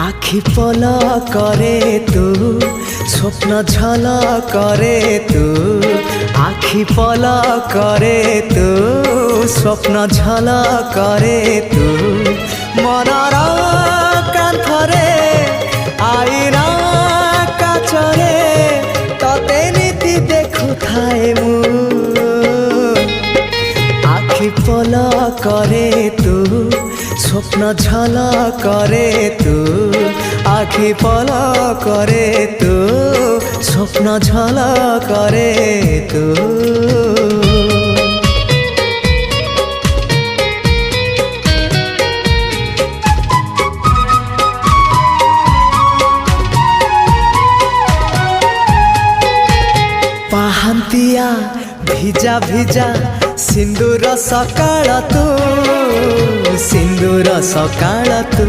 আখি পলা করে তু স্বপ্ন ঝলা করে তু আখি পলা করে তু স্বপ্ন ঝলা করে তু মনর কান্থরে আইনা কাচরে ততে নীতি দেখুথায়ে মু আখি পলা করে তু স্বপ্ন ঝলা করে তু আখি পলা করে তু স্বপ্ন ঝলা করে তু ପାହାନ୍ତିଆ ଭିଜା ଭିଜା ସିନ୍ଦୁର ସକାଳ ତୁ ସିନ୍ଦୁର ସକାଳ ତୁ